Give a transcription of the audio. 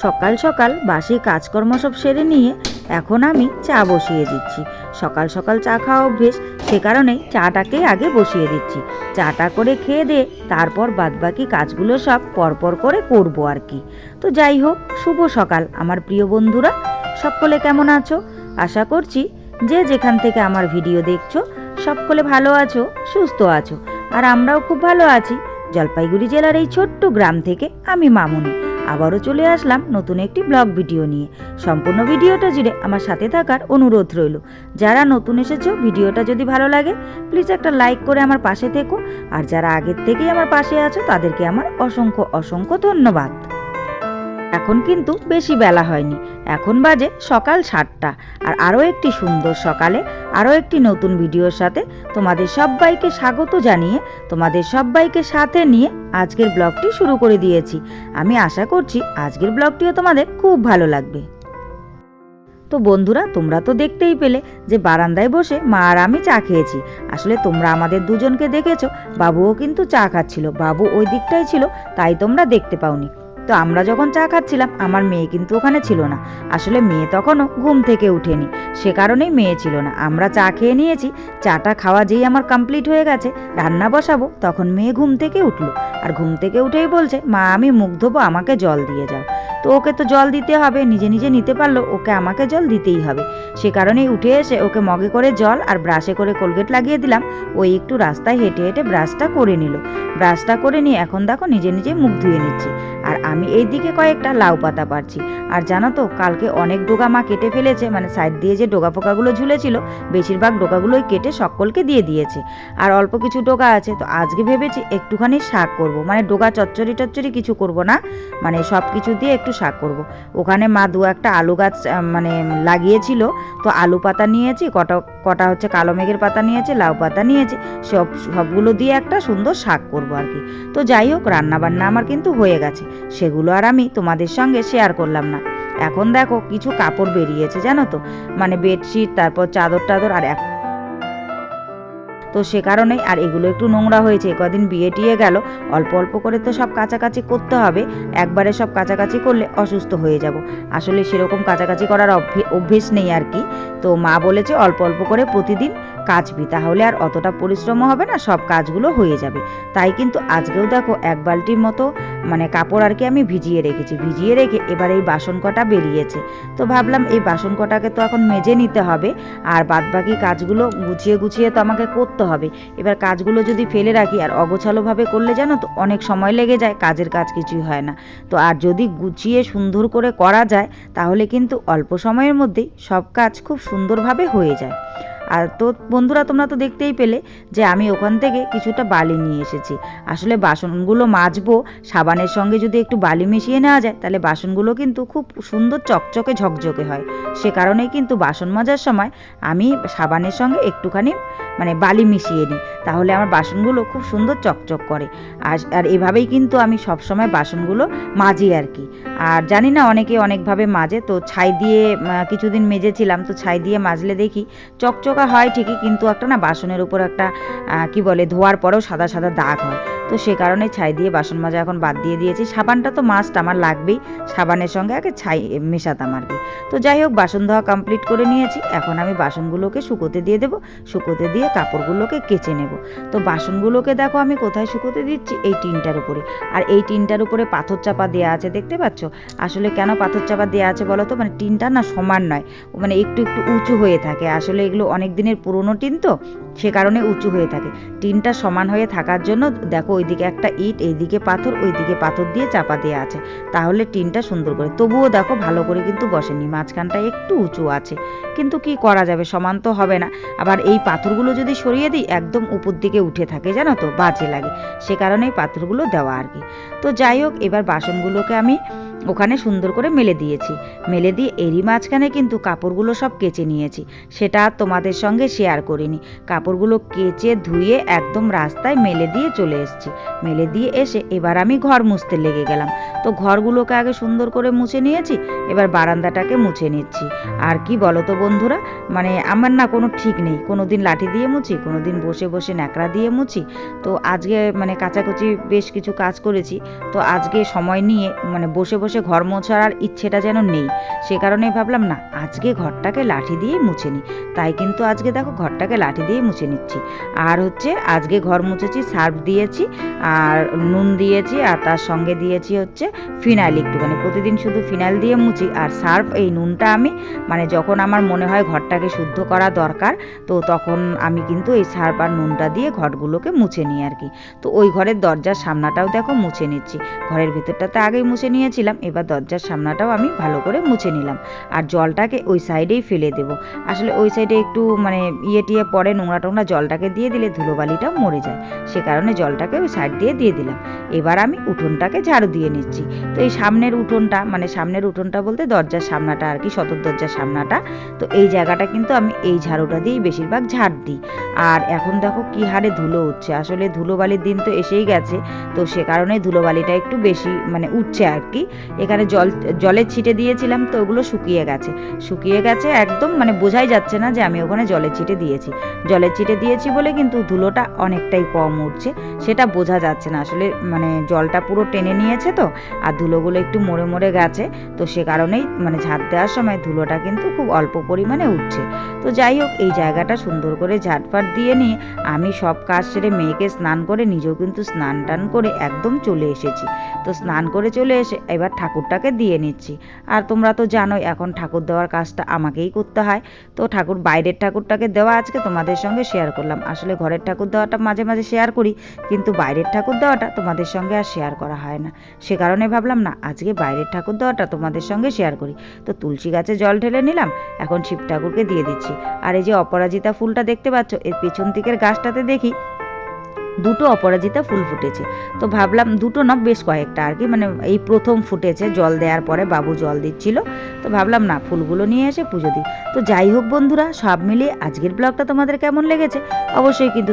সকাল সকাল বাসি কাজকর্ম সব সেরে নিয়ে এখন আমি চা বসিয়ে দিচ্ছি। সকাল সকাল চা খাওয়া অভ্যেস, সে কারণেই চাটাকেই আগে বসিয়ে দিচ্ছি। চাটা করে খেয়ে দিয়ে তারপর বাদবাকি কাজগুলো সব পরপর করে করব আর কি। তো যাই হোক, শুভ সকাল আমার প্রিয় বন্ধুরা, সকলে কেমন আছো? আশা করছি যে যেখান থেকে আমার ভিডিও দেখছো সকলে ভালো আছো, সুস্থ আছো। আর আমরাও খুব ভালো আছি। জলপাইগুড়ি জেলার এই ছোট্ট গ্রাম থেকে আমি মামুনি আবারও চলে আসলাম নতুন একটি ব্লগ ভিডিও নিয়ে। সম্পূর্ণ ভিডিওটা জুড়ে আমার সাথে থাকার অনুরোধ রইল। যারা নতুন এসেছো, ভিডিওটা যদি ভালো লাগে প্লিজ একটা লাইক করে আমার পাশে থেকো। আর যারা আগের থেকেই আমার পাশে আছো তাদেরকে আমার অসংখ্য অসংখ্য ধন্যবাদ। এখন কিন্তু বেশি বেলা হয়নি, এখন বাজে সকাল 7টা। আর আরও একটি সুন্দর সকালে আরও একটি নতুন ভিডিওর সাথে তোমাদের সবাইকে স্বাগত জানিয়ে, তোমাদের সবাইকে সাথে নিয়ে আজকের ব্লগটি শুরু করে দিয়েছি। আমি আশা করছি আজকের ব্লগটিও তোমাদের খুব ভালো লাগবে। তো বন্ধুরা, তোমরা তো দেখতেই পেলে যে বারান্দায় বসে মা আর আমি চা খেয়েছি। আসলে তোমরা আমাদের দুজনকে দেখেছো, বাবুও কিন্তু চা খাচ্ছিল। বাবু ওই দিকটাই ছিল, তাই তোমরা দেখতে পাওনি। তো আমরা যখন চা খাচ্ছিলাম আমার মেয়ে কিন্তু ওখানে ছিল না। আসলে মেয়ে তখনও ঘুম থেকে উঠেনি, সে কারণেই মেয়ে ছিল না। আমরা চা খেয়ে নিয়েছি। চাটা খাওয়া যেই আমার কমপ্লিট হয়ে গেছে, রান্না বসাবো, তখন মেয়ে ঘুম থেকে উঠলো। আর ঘুম থেকে উঠেই বলছে, মা আমি মুখ ধোবো, আমাকে জল দিয়ে যাও। তো ওকে তো জল দিতে হবে, নিজে নিজে নিতে পারলো, ওকে আমাকে জল দিতেই হবে। সে কারণেই উঠে এসে ওকে মগে করে জল আর ব্রাশে করে কোলগেট লাগিয়ে দিলাম। ওই একটু রাস্তায় হেঁটে হেঁটে ব্রাশটা করে নিল। ব্রাশটা করে নিয়ে এখন দেখো নিজে নিজে মুখ ধুয়ে নিচ্ছি। আর আমি এই দিকে কয়েকটা লাউ পাতা পারছি। আর জানো তো, কালকে অনেক ডোকা মা কেটে ফেলেছে, মানে সাইড দিয়ে যে ডোকা ফোকাগুলো ঝুলেছিল বেশিরভাগ ডোকাগুলোই কেটে সকলকে দিয়ে দিয়েছে। আর অল্প কিছু ডোকা আছে, তো আজকে ভেবেছি একটুখানি শাক করব। মানে ডোকা চচ্চড়ি টচ্চড়ি কিছু করব না, মানে সব কিছু দিয়ে একটু শাক করব। ওখানে মা দু একটা আলু গাছ মানে লাগিয়েছিল, তো আলু পাতা নিয়েছি, কটা কটা হচ্ছে কালো মেঘের পাতা নিয়েছি, লাউ পাতা নিয়েছি, সবগুলো দিয়ে একটা সুন্দর শাক করব আর কি। তো যাই হোক, রান্নাবান্না আমার কিন্তু হয়ে গেছে, সেগুলো আর আমি তোমাদের সঙ্গে শেয়ার করলাম না। এখন দেখো কিছু কাপড় বেরিয়েছে জানো তো, মানে বেডশিট, তারপর চাদর টাদর, আর তো সে কারণেই। আর এগুলো একটু নোংরা হয়েছে, কদিন বিয়ে টিয়ে গেল, অল্প অল্প করে তো সব কাচাকাচি করতে হবে। একবারে সব কাচাকাচি করলে অসুস্থ হয়ে যাব। আসলে সেরকম কাচাকাচি করার অভ্যেস নেই আর কি। তো মা বলেছে অল্প অল্প করে প্রতিদিন কাচবি, তাহলে আর অতটা পরিশ্রমও হবে না, সব কাজগুলো হয়ে যাবে। তাই কিন্তু আজকেও দেখো এক বালতির মতো মানে কাপড় আর কি আমি ভিজিয়ে রেখেছি। ভিজিয়ে রেখে এবার এই বাসন কটা বেরিয়েছে, তো ভাবলাম এই বাসন কটাকে তো এখন মেজে নিতে হবে। আর বাদবাকি কাজগুলো গুছিয়ে গুছিয়ে তো আমাকে করতে হবে। এবার কাজগুলো যদি ফেলে রাখি আর অগোছালোভাবে করলে জানো তো অনেক সময় লেগে যায়, কাজের কাজ কিছুই হয় না। তো আর যদি গুছিয়ে সুন্দর করে করা যায় তাহলে কিন্তু অল্প সময়ের মধ্যেই সব কাজ খুব সুন্দরভাবে হয়ে যায়। আর তো বন্ধুরা, তোমরা তো দেখতেই পেলে যে আমি ওখান থেকে কিছুটা বালি নিয়ে এসেছি। আসলে বাসনগুলো মাজবো, সাবানের সঙ্গে যদি একটু বালি মিশিয়ে নেওয়া যায় তাহলে বাসনগুলো কিন্তু খুব সুন্দর চকচকে ঝকঝকে হয়। সে কারণেই কিন্তু বাসন মাজার সময় আমি সাবানের সঙ্গে একটুখানি মানে বালি মিশিয়ে নিই, তাহলে আমার বাসনগুলো খুব সুন্দর চকচক করে। আর এভাবেই কিন্তু আমি সবসময় বাসনগুলো মাজি আর কি। আর জানি না অনেকে অনেকভাবে মাজে, তো ছাই দিয়ে কিছুদিন মেজেছিলাম, তো ছাই দিয়ে মাজলে দেখি চকচকা হয় ঠিকই, কিন্তু একটা না বাসনের উপর একটা কি বলে ধোয়ার পরেও সাদা সাদা দাগ হয়। তো সে কারণে ছাই দিয়ে বাসন মাজা এখন বাদ দিয়ে দিয়েছি। সাবানটা তো মাস্ট আমার লাগবেই, সাবানের সঙ্গে আগে ছাই মেশাতাম আর কি। তো যাই হোক, বাসন ধোয়া কমপ্লিট করে নিয়েছি। এখন আমি বাসনগুলোকে শুকোতে দিয়ে দেবো, শুকোতে দিয়ে কাপড়গুলোকে কেচে নেব। তো বাসনগুলোকে দেখো আমি কোথায় শুকোতে দিচ্ছি, এই টিনটার উপরে। আর এই টিনটার উপরে পাথর চাপা দেওয়া আছে, দেখতে পাচ্ছ। আসলে কেন পাথর চাপা দেওয়া আছে বলো তো, মানে টিনটা না সমান নয়, মানে একটু একটু উঁচু হয়ে থাকে। আসলে এগুলো অনেক দিনের পুরনো টিন, তো সে কারণে উঁচু হয়ে থাকে। টিনটা সমান হয়ে থাকার জন্য দেখো ওইদিকে একটা ইট, এইদিকে পাথর, ওইদিকে পাথর দিয়ে চাপা দেওয়া আছে, তাহলে টিনটা সুন্দর করে। তবুও দেখো ভালো করে কিন্তু বসেনি, মাঝখানটা একটু উঁচু আছে, কিন্তু কি করা যাবে, সমান তো হবে না। আবার এই পাথরগুলো যদি সরিয়ে দিই একদম উপর দিকে উঠে থাকে জানো তো, বাজে লাগে। সে কারণেই পাথরগুলো দেওয়া আর কি। তো যাই হোক, এবার বাসনগুলোকে আমি ওখানে সুন্দর করে মেলে দিয়েছি। মেলে দিয়ে এরই মাঝখানে কিন্তু কাপড়গুলো সব কেচে নিয়েছি, সেটা তোমাদের সঙ্গে শেয়ার করিনি। কাপড়গুলো কেচে ধুয়ে একদম রাস্তায় মেলে দিয়ে চলে এসেছি। মেলে দিয়ে এসে এবার আমি ঘর মুছতে লেগে গেলাম। তো ঘরগুলোকে আগে সুন্দর করে মুছে নিয়েছি, এবার বারান্দাটাকে মুছে নিচ্ছি। আর কি বলো তো বন্ধুরা, মানে আমার না কোনো ঠিক নেই, কোনো দিন লাঠি দিয়ে মুছি, কোনো দিন বসে বসে ন্যাকড়া দিয়ে মুছি। তো আজকে মানে কাচাকুচি বেশ কিছু কাজ করেছি, তো আজকে সময় নিয়ে মানে বসে বসে বসে ঘর মোছার ইচ্ছেটা যেন নেই, সে কারণেই ভাবলাম না আজকে ঘরটাকে লাঠি দিয়েই মুছে নিই। তাই কিন্তু আজকে দেখো ঘরটাকে লাঠি দিয়েই মুছে নিচ্ছি। আর হচ্ছে আজকে ঘর মুছেছি, সার্ফ দিয়েছি আর নুন দিয়েছি, আর তার সঙ্গে দিয়েছি হচ্ছে ফিনাইল একটুখানি। প্রতিদিন শুধু ফিনাইল দিয়ে মুছি, আর সার্ফ এই নুনটা আমি মানে যখন আমার মনে হয় ঘরটাকে শুদ্ধ করা দরকার, তো তখন আমি কিন্তু এই সার্ফ আর নুনটা দিয়ে ঘরগুলোকে মুছে নিই আর কি। তো ওই ঘরের দরজার সামনাটাও দেখো মুছে নিচ্ছি। ঘরের ভিতরটাতে আগেই মুছে নিয়েছিলাম, এবার দরজার সামনাটাও আমি ভালো করে মুছে নিলাম। আর জলটাকে ওই সাইডেই ফেলে দেবো। আসলে ওই সাইডে একটু মানে টিয়ে পড়ে, নোংরা টোংরা, জলটাকে দিয়ে দিলে ধুলোবালিটা মরে যায়, সে কারণে জলটাকে ওই সাইড দিয়ে দিলাম। এবার আমি উঠোনটাকে ঝাড়ু দিয়ে নিচ্ছি। তো এই সামনের উঠোনটা, মানে সামনের উঠোনটা বলতে দরজার সামনাটা আর কি, সদর দরজার সামনাটা, তো এই জায়গাটা কিন্তু আমি এই ঝাড়ুটা দিয়েই বেশিরভাগ ঝাড় দিই। আর এখন দেখো কি হারে ধুলো উঠছে, আসলে ধুলোবালির দিন তো এসেই গেছে, তো সে কারণে ধুলোবালিটা একটু বেশি মানে উঠছে আর কি। এখানে জলের ছিটে দিয়েছিলাম, তো ওগুলো শুকিয়ে গেছে একদম, মানে বোঝাই যাচ্ছে না যে আমি ওখানে জলের ছিটে দিয়েছি বলে কিন্তু ধুলোটা অনেকটাই কম উঠছে, সেটা বোঝা যাচ্ছে না। আসলে মানে জলটা পুরো টেনে নিয়েছে তো, আর ধুলোগুলো একটু মরে গেছে, তো সে কারণেই মানে ঝাড় দেওয়ার সময় ধুলোটা কিন্তু খুব অল্প পরিমাণে উঠছে। তো যাই হোক, এই জায়গাটা সুন্দর করে ঝাড়ফাট দিয়ে নিয়ে আমি সব কাজ সেরে মেয়েকে স্নান করে নিজেও কিন্তু স্নান টান করে একদম চলে এসেছি। তো স্নান করে চলে এসে এবার ঠাকুরটাকে দিয়ে নিচ্ছি। আর তোমরা তো জানোই এখন ঠাকুর দেওয়ার কাজটা আমাকেই করতে হয়। তো বাইরের ঠাকুরটাকে দেওয়া আজকে তোমাদের সঙ্গে শেয়ার করলাম। আসলে ঘরের ঠাকুর দেওয়াটা মাঝে মাঝে শেয়ার করি, কিন্তু বাইরের ঠাকুর দেওয়াটা তোমাদের সঙ্গে আর শেয়ার করা হয় না, সে কারণে ভাবলাম না আজকে বাইরের ঠাকুর দেওয়াটা তোমাদের সঙ্গে শেয়ার করি। তো তুলসী গাছে জল ঢেলে নিলাম, এখন শিব ঠাকুরকে দিয়ে দিচ্ছি। আর এই যে অপরাজিতা ফুলটা দেখতে পাচ্ছ, এর পেছন দিকের গাছটাতে দেখি দুটো অপরাজিতা ফুল ফুটেছে। তো ভাবলাম, দুটো না বেশ কয়েকটা আর কি, মানে এই প্রথম ফুটেছে জল দেওয়ার পরে, বাবু জল দিচ্ছিল, তো ভাবলাম না ফুলগুলো নিয়ে এসে পুজো দিই। তো যাই হোক বন্ধুরা, সব মিলিয়ে আজকের ব্লগটা তোমাদের কেমন লেগেছে অবশ্যই কিন্তু